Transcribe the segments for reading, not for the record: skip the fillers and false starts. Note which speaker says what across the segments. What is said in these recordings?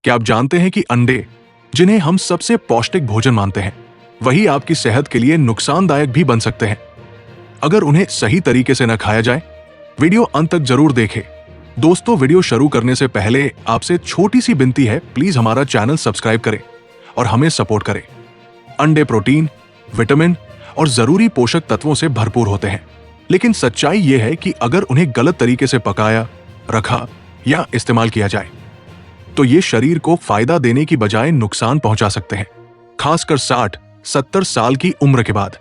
Speaker 1: क्या आप जानते हैं कि अंडे, जिन्हें हम सबसे पौष्टिक भोजन मानते हैं, वही आपकी सेहत के लिए नुकसानदायक भी बन सकते हैं अगर उन्हें सही तरीके से न खाया जाए। वीडियो अंत तक जरूर देखें। दोस्तों, वीडियो शुरू करने से पहले आपसे छोटी सी विनती है, प्लीज हमारा चैनल सब्सक्राइब करें और हमें सपोर्ट करें। अंडे प्रोटीन, विटामिन और जरूरी पोषक तत्वों से भरपूर होते हैं, लेकिन सच्चाई यह है कि अगर उन्हें गलत तरीके से पकाया, रखा या इस्तेमाल किया जाए तो ये शरीर को फायदा देने की बजाय नुकसान पहुंचा सकते हैं। खासकर 60-70 साल की उम्र के बाद,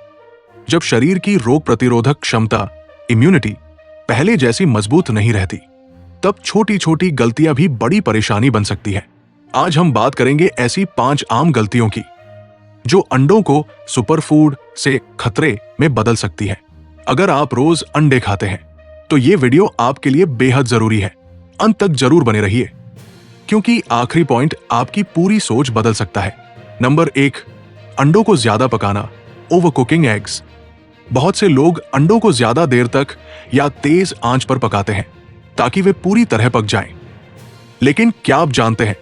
Speaker 1: जब शरीर की रोग प्रतिरोधक क्षमता, इम्यूनिटी पहले जैसी मजबूत नहीं रहती, तब छोटी छोटी गलतियां भी बड़ी परेशानी बन सकती है। आज हम बात करेंगे ऐसी 5 आम गलतियों की जो अंडों को सुपरफूड से खतरे में बदल सकती है। अगर आप रोज अंडे खाते हैं तो ये वीडियो आपके लिए बेहद जरूरी है। अंत तक जरूर बने रहिए, क्योंकि आखिरी पॉइंट आपकी पूरी सोच बदल सकता है। नंबर 1, अंडों को ज्यादा पकाना, ओवर कुकिंग एग्स। बहुत से लोग अंडों को ज्यादा देर तक या तेज आंच पर पकाते हैं ताकि वे पूरी तरह पक जाएं। लेकिन क्या आप जानते हैं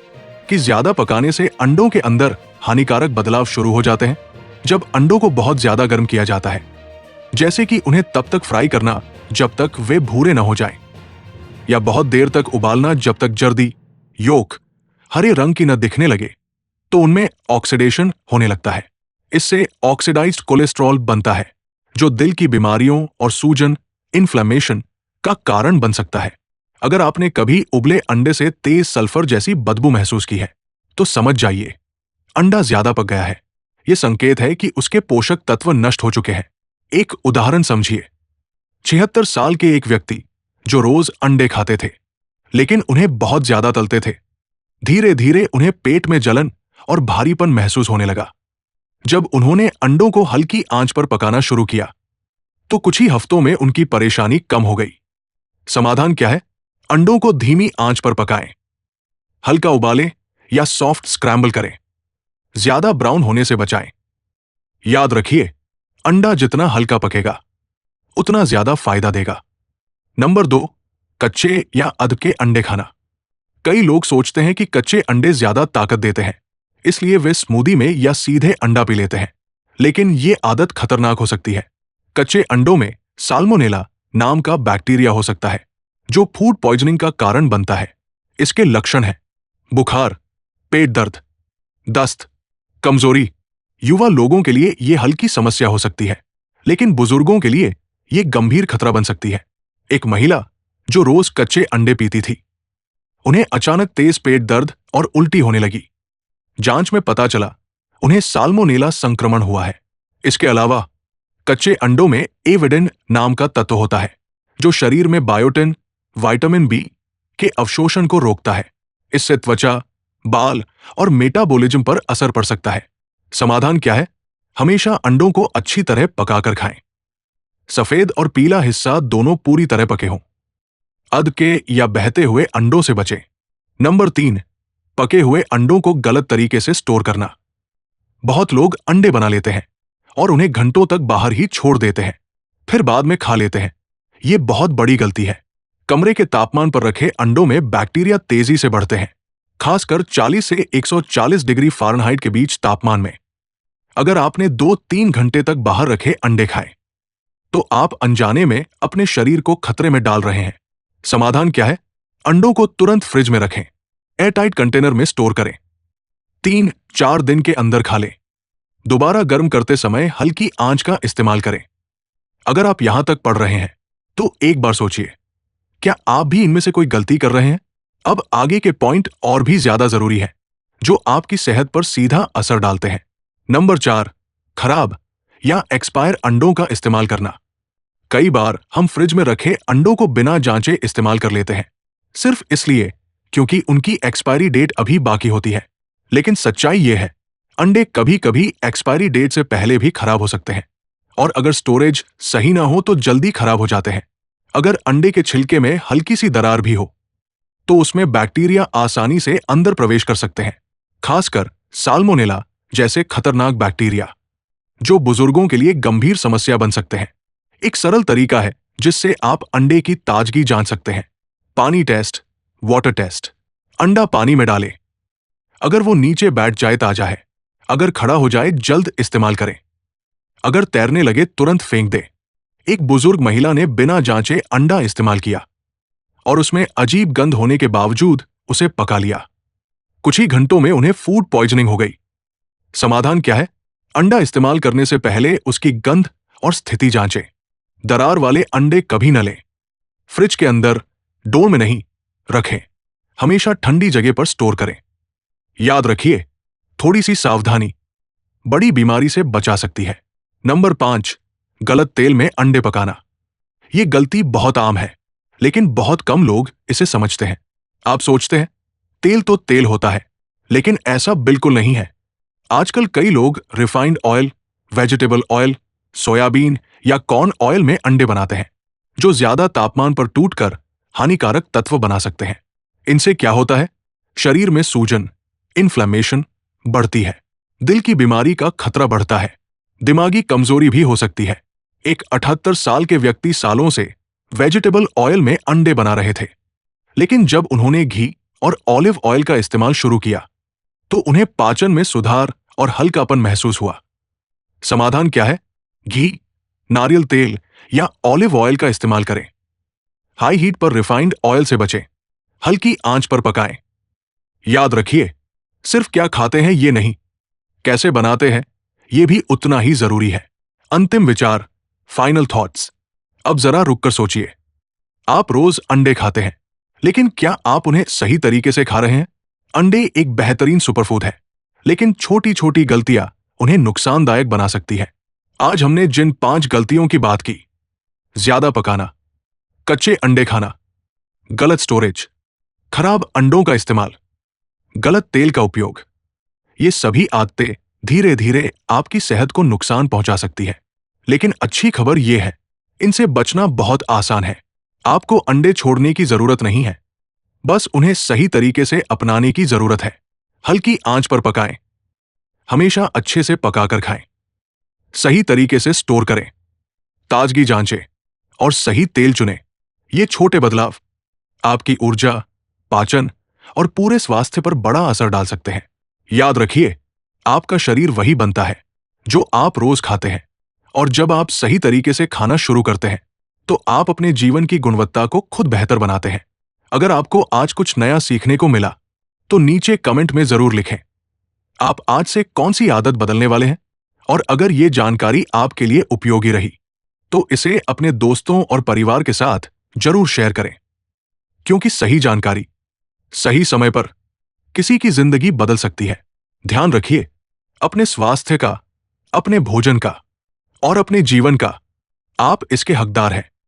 Speaker 1: कि ज्यादा पकाने से अंडों के अंदर हानिकारक बदलाव शुरू हो जाते हैं? जब अंडों को बहुत ज्यादा गर्म किया जाता है, जैसे कि उन्हें तब तक फ्राई करना जब तक वे भूरे न हो जाएं, या बहुत देर तक उबालना जब तक जर्दी, योक हरे रंग की न दिखने लगे, तो उनमें ऑक्सीडेशन होने लगता है। इससे ऑक्सीडाइज्ड कोलेस्ट्रॉल बनता है, जो दिल की बीमारियों और सूजन, इन्फ्लेमेशन का कारण बन सकता है। अगर आपने कभी उबले अंडे से तेज सल्फर जैसी बदबू महसूस की है, तो समझ जाइए अंडा ज्यादा पक गया है। यह संकेत है कि उसके पोषक तत्व नष्ट हो चुके हैं। एक उदाहरण समझिए। 76 साल के एक व्यक्ति जो रोज अंडे खाते थे, लेकिन उन्हें बहुत ज्यादा तलते थे, धीरे धीरे उन्हें पेट में जलन और भारीपन महसूस होने लगा। जब उन्होंने अंडों को हल्की आंच पर पकाना शुरू किया तो कुछ ही हफ्तों में उनकी परेशानी कम हो गई। समाधान क्या है? अंडों को धीमी आंच पर पकाएं, हल्का उबालें या सॉफ्ट स्क्रैम्बल करें। ज्यादा ब्राउन होने से बचाएं। याद रखिए, अंडा जितना हल्का पकेगा उतना ज्यादा फायदा देगा। नंबर 2, कच्चे या अध के अंडे खाना। कई लोग सोचते हैं कि कच्चे अंडे ज्यादा ताकत देते हैं, इसलिए वे स्मूदी में या सीधे अंडा पी लेते हैं, लेकिन ये आदत खतरनाक हो सकती है। कच्चे अंडों में साल्मोनेला नाम का बैक्टीरिया हो सकता है, जो फूड पॉइजनिंग का कारण बनता है। इसके लक्षण हैं बुखार, पेट दर्द, दस्त, कमजोरी। युवा लोगों के लिए यह हल्की समस्या हो सकती है, लेकिन बुजुर्गों के लिए यह गंभीर खतरा बन सकती है। एक महिला जो रोज कच्चे अंडे पीती थी, उन्हें अचानक तेज पेट दर्द और उल्टी होने लगी। जांच में पता चला उन्हें साल्मोनेला संक्रमण हुआ है। इसके अलावा कच्चे अंडों में एविडिन नाम का तत्व होता है, जो शरीर में बायोटिन, विटामिन बी के अवशोषण को रोकता है। इससे त्वचा, बाल और मेटाबॉलिज्म पर असर पड़ सकता है। समाधान क्या है? हमेशा अंडों को अच्छी तरह पकाकर खाएं। सफेद और पीला हिस्सा दोनों पूरी तरह पके हों। अध के या बहते हुए अंडों से बचें। नंबर 3, पके हुए अंडों को गलत तरीके से स्टोर करना। बहुत लोग अंडे बना लेते हैं और उन्हें घंटों तक बाहर ही छोड़ देते हैं, फिर बाद में खा लेते हैं। यह बहुत बड़ी गलती है। कमरे के तापमान पर रखे अंडों में बैक्टीरिया तेजी से बढ़ते हैं, खासकर 40 से 140 डिग्री फ़ारेनहाइट के बीच तापमान में। अगर आपने 2-3 घंटे तक बाहर रखे अंडे खाए, तो आप अनजाने में अपने शरीर को खतरे में डाल रहे हैं। समाधान क्या है? अंडों को तुरंत फ्रिज में रखें, एयरटाइट कंटेनर में स्टोर करें। 3-4 दिन के अंदर खा लें। दोबारा गर्म करते समय हल्की आंच का इस्तेमाल करें। अगर आप यहां तक पढ़ रहे हैं तो एक बार सोचिए, क्या आप भी इनमें से कोई गलती कर रहे हैं? अब आगे के पॉइंट और भी ज्यादा जरूरी है, जो आपकी सेहत पर सीधा असर डालते हैं। नंबर 4, खराब या एक्सपायर अंडों का इस्तेमाल करना। कई बार हम फ्रिज में रखे अंडों को बिना जांचे इस्तेमाल कर लेते हैं, सिर्फ इसलिए क्योंकि उनकी एक्सपायरी डेट अभी बाकी होती है। लेकिन सच्चाई यह है, अंडे कभी कभी एक्सपायरी डेट से पहले भी खराब हो सकते हैं, और अगर स्टोरेज सही ना हो तो जल्दी खराब हो जाते हैं। अगर अंडे के छिलके में हल्की सी दरार भी हो, तो उसमें बैक्टीरिया आसानी से अंदर प्रवेश कर सकते हैं, खासकर साल्मोनेला जैसे खतरनाक बैक्टीरिया, जो बुजुर्गों के लिए गंभीर समस्या बन सकते हैं। एक सरल तरीका है जिससे आप अंडे की ताजगी जांच सकते हैं। पानी टेस्ट, वाटर टेस्ट। अंडा पानी में डालें, अगर वो नीचे बैठ जाए ताजा है, अगर खड़ा हो जाए जल्द इस्तेमाल करें, अगर तैरने लगे तुरंत फेंक दे। एक बुजुर्ग महिला ने बिना जांचे अंडा इस्तेमाल किया और उसमें अजीब गंध होने के बावजूद उसे पका लिया। कुछ ही घंटों में उन्हें फूड पॉइजनिंग हो गई। समाधान क्या है? अंडा इस्तेमाल करने से पहले उसकी गंध और स्थिति जांचें। दरार वाले अंडे कभी न लें। फ्रिज के अंदर, डोर में नहीं रखें। हमेशा ठंडी जगह पर स्टोर करें। याद रखिए, थोड़ी सी सावधानी बड़ी बीमारी से बचा सकती है। नंबर 5, गलत तेल में अंडे पकाना। यह गलती बहुत आम है, लेकिन बहुत कम लोग इसे समझते हैं। आप सोचते हैं तेल तो तेल होता है, लेकिन ऐसा बिल्कुल नहीं है। आजकल कई लोग refined oil, vegetable oil, soybean या कॉर्न ऑयल में अंडे बनाते हैं, जो ज्यादा तापमान पर टूटकर हानिकारक तत्व बना सकते हैं। इनसे क्या होता है? शरीर में सूजन, इन्फ्लेमेशन बढ़ती है, दिल की बीमारी का खतरा बढ़ता है, दिमागी कमजोरी भी हो सकती है। एक 78 साल के व्यक्ति सालों से वेजिटेबल ऑयल में अंडे बना रहे थे, लेकिन जब उन्होंने घी और ऑलिव ऑयल का इस्तेमाल शुरू किया तो उन्हें पाचन में सुधार और हल्कापन महसूस हुआ। समाधान क्या है? घी, नारियल तेल या ऑलिव ऑयल का इस्तेमाल करें। हाई हीट पर रिफाइंड ऑयल से बचें। हल्की आंच पर पकाएं। याद रखिए, सिर्फ क्या खाते हैं ये नहीं, कैसे बनाते हैं ये भी उतना ही जरूरी है। अंतिम विचार, फाइनल थॉट्स। अब जरा रुककर सोचिए। आप रोज अंडे खाते हैं, लेकिन क्या आप उन्हें सही तरीके से खा रहे हैं? अंडे एक बेहतरीन सुपरफूड है, लेकिन छोटी छोटी गलतियां उन्हें नुकसानदायक बना सकती है। आज हमने जिन 5 गलतियों की बात की, ज्यादा पकाना, कच्चे अंडे खाना, गलत स्टोरेज, खराब अंडों का इस्तेमाल, गलत तेल का उपयोग, ये सभी आदतें धीरे धीरे आपकी सेहत को नुकसान पहुंचा सकती है। लेकिन अच्छी खबर यह है, इनसे बचना बहुत आसान है। आपको अंडे छोड़ने की जरूरत नहीं है, बस उन्हें सही तरीके से अपनाने की जरूरत है। हल्की आंच पर पकाएं, हमेशा अच्छे से पकाकर खाएं, सही तरीके से स्टोर करें, ताजगी जांचें और सही तेल चुनें। ये छोटे बदलाव आपकी ऊर्जा, पाचन और पूरे स्वास्थ्य पर बड़ा असर डाल सकते हैं। याद रखिए, आपका शरीर वही बनता है जो आप रोज खाते हैं, और जब आप सही तरीके से खाना शुरू करते हैं तो आप अपने जीवन की गुणवत्ता को खुद बेहतर बनाते हैं। अगर आपको आज कुछ नया सीखने को मिला तो नीचे कमेंट में जरूर लिखें, आप आज से कौन सी आदत बदलने वाले हैं। और अगर ये जानकारी आपके लिए उपयोगी रही तो इसे अपने दोस्तों और परिवार के साथ जरूर शेयर करें, क्योंकि सही जानकारी सही समय पर किसी की जिंदगी बदल सकती है। ध्यान रखिए, अपने स्वास्थ्य का, अपने भोजन का और अपने जीवन का। आप इसके हकदार हैं।